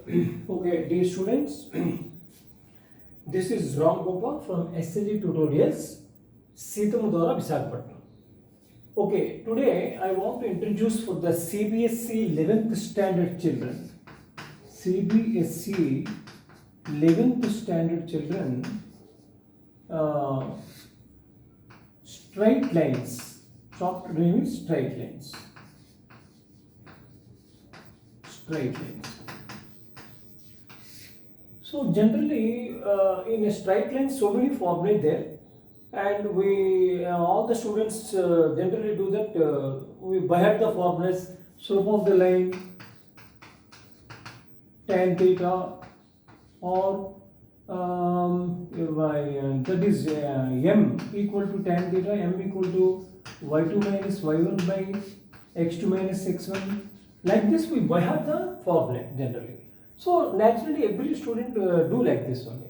Okay, dear students, this is Ram Gopal from SLG Tutorials, SEETHAMMADHARA, Visakhapatnam. Okay, today I want to introduce for the CBSE 11th standard children. CBSE 11th standard children, straight lines. Chapter name is straight lines. Straight lines. So generally, in a straight line, so many formulae there, and we all the students generally do that. We by heart the formulas: slope of the line, tan theta, or that is m equal to tan theta, m equal to y2 minus y1 by x2 minus x1. Like this, we by heart the formula generally. So naturally every student do like this only.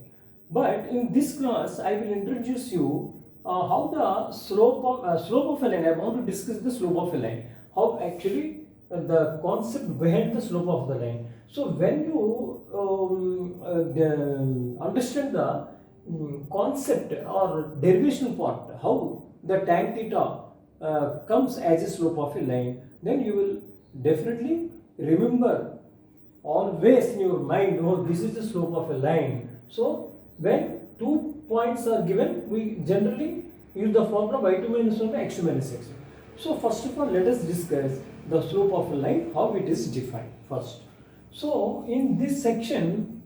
But in this class I will introduce you how the slope of a line. I want to discuss the slope of a line. How actually the concept behind the slope of the line. So when you understand the concept or derivation part, how the tan theta comes as a slope of a line, then you will definitely remember always in your mind, oh, this is the slope of a line. So when 2 points are given, we generally use the formula y2 minus 1 by x2 minus x1. So first of all, let us discuss the slope of a line, how it is defined first. So in this section,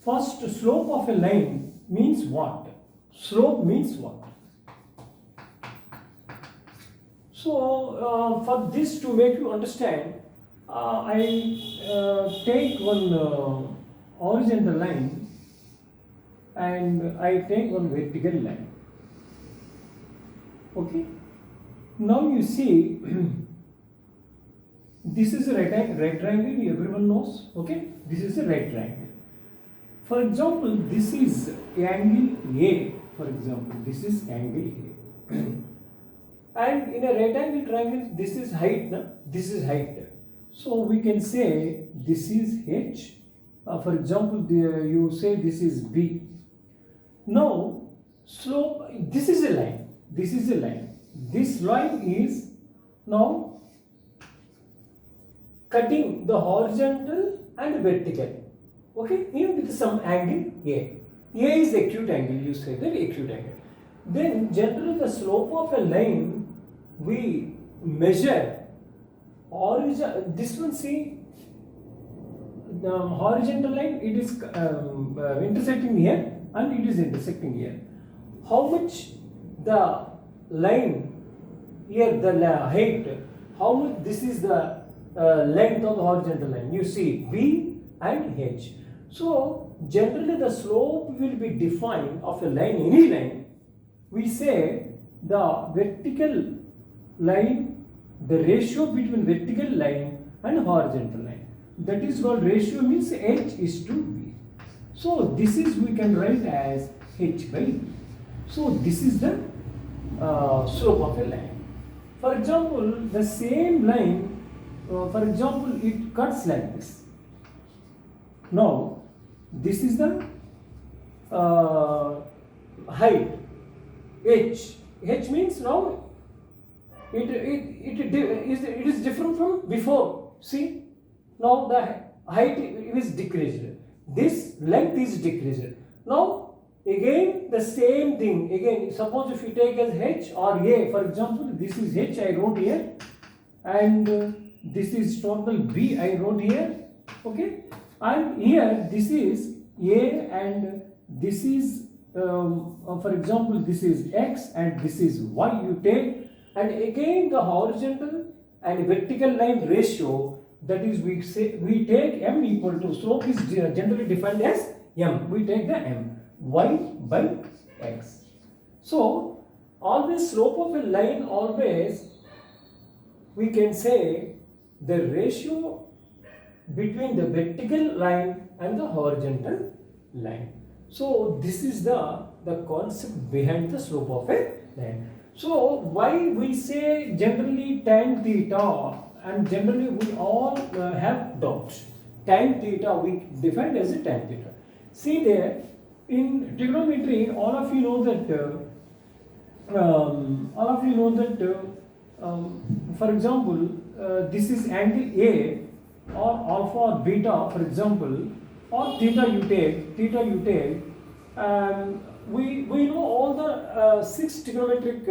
first, slope of a line means what? Slope means what? So for this to make you understand, I take one horizontal line and I take one vertical line. Okay. Now you see, this is a right triangle, everyone knows. Okay. This is a right triangle. For example, this is angle A. For example, this is angle A. And in a right angle triangle, this is height. No? This is height. So we can say this is H. For example, you say this is B. Now, slope, this is a line. This is a line. This line is now cutting the horizontal and vertical. Okay, even with some angle A. A is acute angle, you say that acute angle. Then generally the slope of a line we measure horizontal. This one, see, the horizontal line, it is intersecting here and it is intersecting here. How much the line here, the height, how much this is the length of the horizontal line? You see B and H. So generally the slope will be defined of a line, any line. We say the vertical line, the ratio between vertical line and horizontal line. That is called ratio, means H is to B. So this is, we can write as H by B. So this is the slope of a line. For example, the same line, for example, it cuts like this. Now, this is the height, H. H means now it is different from before. See, now the height is decreased. This length is decreased. Now again the same thing. Again, suppose if you take as H or A, for example, this is H I wrote here, and this is total B I wrote here. Okay, and here this is A and this is for example, this is X and this is Y. You take. And again the horizontal and vertical line ratio, that is we take m equal to, slope is generally defined as m. We take the m, y by x. So always slope of a line, always we can say the ratio between the vertical line and the horizontal line. So this is the concept behind the slope of a line. So why we say generally tan theta, and generally we all have doubts. tan theta we defined as a tan theta. See there, in trigonometry, all of you know that for example, this is angle A or alpha or beta, for example, or theta you take, we know all the 6 trigonometric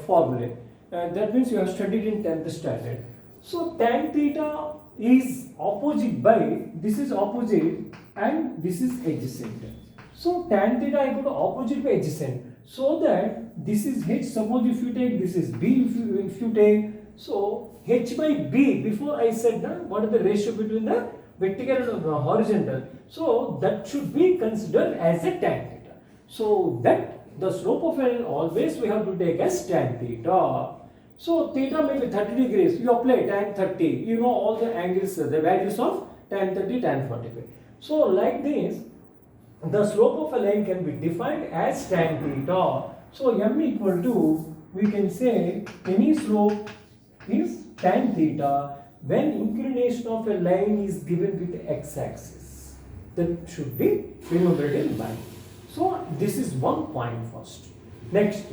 formulae. That means you have studied in 10th standard. So tan theta is opposite by, this is opposite and this is adjacent. So tan theta equal to opposite by adjacent. So that this is H, suppose if you take, this is B if you take. So H by B, before I said that, what is the ratio between the vertical and the horizontal? So that should be considered as a tan theta. So that the slope of an always we have to take as tan theta. So theta may be 30 degrees. You apply tan 30. You know all the angles, the values of tan 30, tan 45. So like this, the slope of a line can be defined as tan theta. So m equal to, we can say any slope is tan theta when inclination of a line is given with x-axis. That should be remembered in mind. So this is one point first. Next,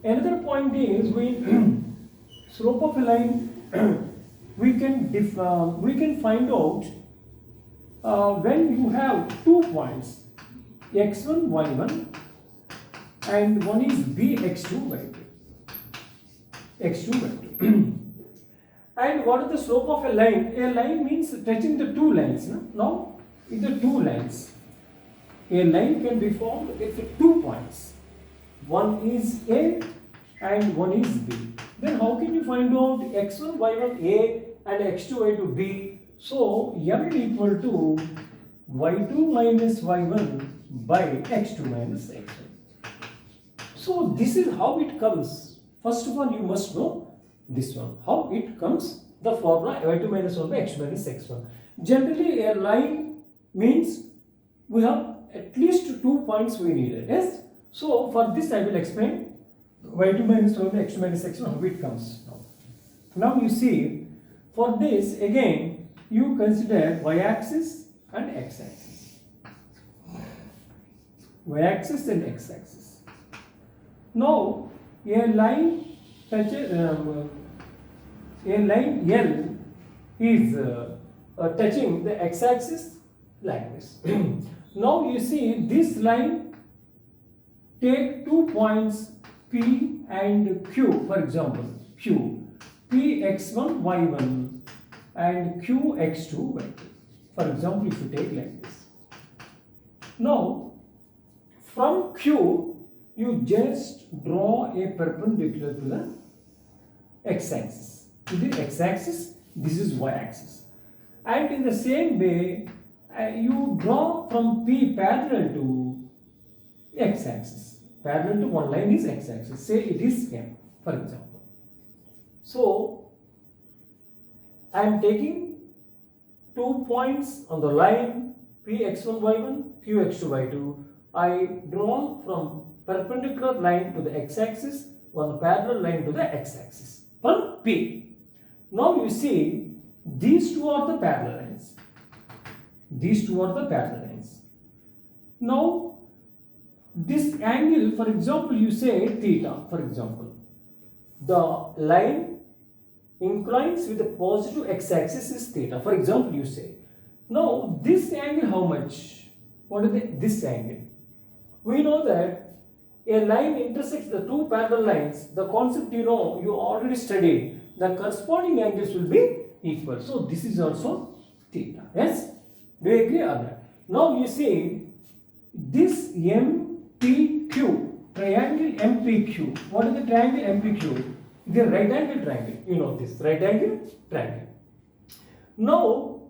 another point is slope of a line we can find out when you have 2 points x1 y1 and one is b x2 y2 and what is the slope of a line? A line means touching the 2 lines. Now in the 2 lines a line can be formed with 2 points. One is A and one is B. Then how can you find out x1 y1 A and x2 y2 B? So m equal to y2 minus y1 by x2 minus x1. So this is how it comes. First of all, you must know this one. How it comes, the formula y2 minus 1 by x2 minus x1. Generally, a line means we have at least 2 points we needed. Yes. So for this I will explain y2 minus 1 by x2 minus x1 how it comes. Now you see, for this again you consider y-axis and x-axis. Y-axis and x-axis. Now a line touches a line L is touching the x-axis like this. Now you see this line, take 2 points P and Q, for example, Q, P x1 y1 and Q x2 y2. For example, if you take like this. Now from Q you just draw a perpendicular to the x-axis. This is x-axis, this is y-axis. And in the same way, you draw from P parallel to x-axis. Parallel to one line is x-axis. Say it is M, for example. So, I am taking 2 points on the line P x1 y1, Q x2 y2. I draw from perpendicular line to the x-axis, one parallel line to the x-axis from P. Now you see, these two are the parallel lines. These two are the parallel lines. Now, this angle, for example, you say theta, for example. The line inclines with the positive x-axis is theta. For example, you say. Now, this angle how much? What is this angle? We know that a line intersects the 2 parallel lines. The concept you know, you already studied. The corresponding angles will be equal. So this is also theta. Yes? Do you agree on that? Now you see this MPQ, triangle MPQ. What is the triangle MPQ? The right angle triangle. You know this, right angle triangle. Now,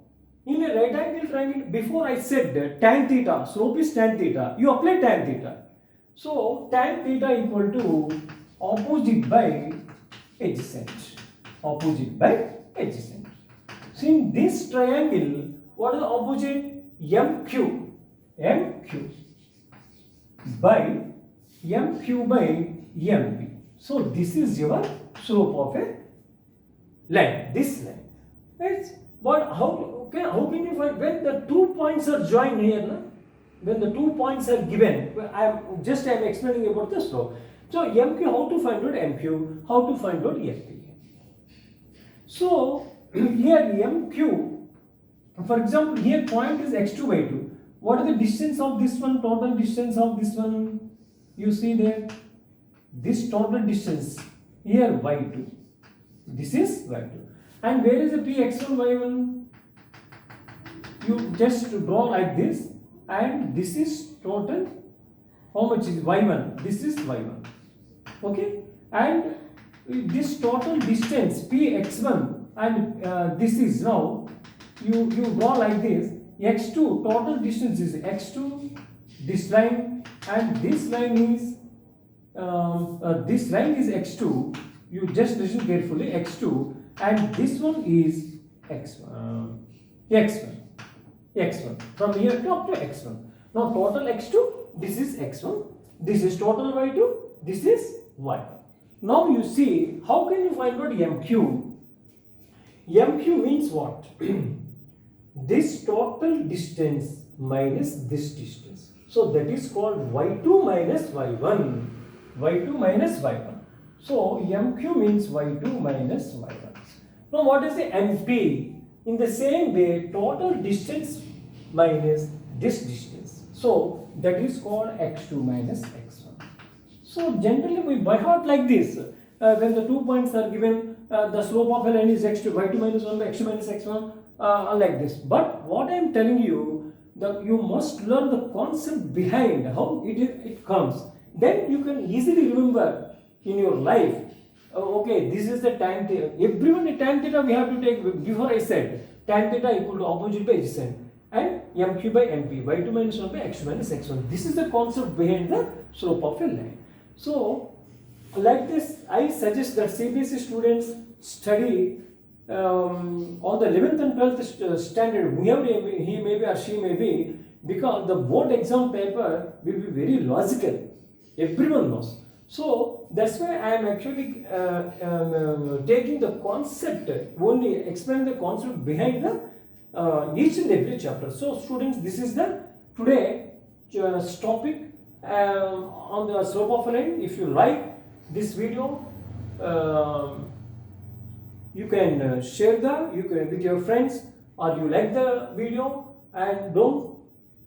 in a right angle triangle, before I said that tan theta, slope is tan theta. You apply tan theta. So tan theta equal to opposite by adjacent. Opposite by adjacent. So in this triangle, what is the opposite? MQ. MQ by MQ by MP. So this is your slope of a line. This line. Right? But how Okay, how can you find when the 2 points are joined here? Na? When the 2 points are given, I am explaining about the slope. So MQ, how to find out MQ, how to find out FP. So here MQ, for example, here point is x2 by 2. What is the distance of this one? Total distance of this one, you see there. This total distance here y2. This is y2. And where is the px1 y1? You just draw like this, and this is total. How much is y1? This is y1. Okay, and this total distance px1, and this is now you draw like this. x2 total distance is x2. This line and this line is x2. You just listen carefully. x2, and this one is x1. x1 from here to up to x1. Now total x2. This is x1. This is total y2. This is y1. Now you see, how can you find out MQ? MQ means what? This total distance minus this distance. So that is called y2 minus y1. y2 minus y1. So MQ means y2 minus y1. Now what is the MP? In the same way, total distance minus this distance. So that is called x2 minus x1. So generally we by heart like this. When the 2 points are given, the slope of a line is x2, y2 minus 1 by x2 minus x1, like this. But what I am telling you, that you must learn the concept behind how it comes. Then you can easily remember in your life. Okay, this is the tan theta. Everyone a tan theta we have to take. Before I said tan theta equal to opposite by adjacent, and MQ by MP, y2 minus 1 by x2 minus x1. This is the concept behind the slope of a line. So like this, I suggest that CBSE students study on the 11th and 12th standard, whoever he may be or she may be, because the board exam paper will be very logical. Everyone knows. So that's why I am actually taking the concept, only explain the concept behind the each and every chapter. So students, this is the today topic on the slope of a line. If you like this video, you can share with your friends, or you like the video, and don't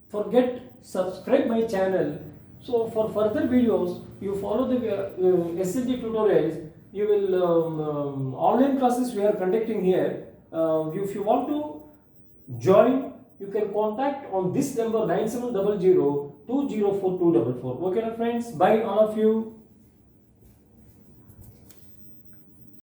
forget subscribe my channel. So for further videos, you follow the SLG tutorials. You will online classes we are conducting here. If you want to join, you can contact on this number 9700 204244. Okay, friends. Bye, all of you.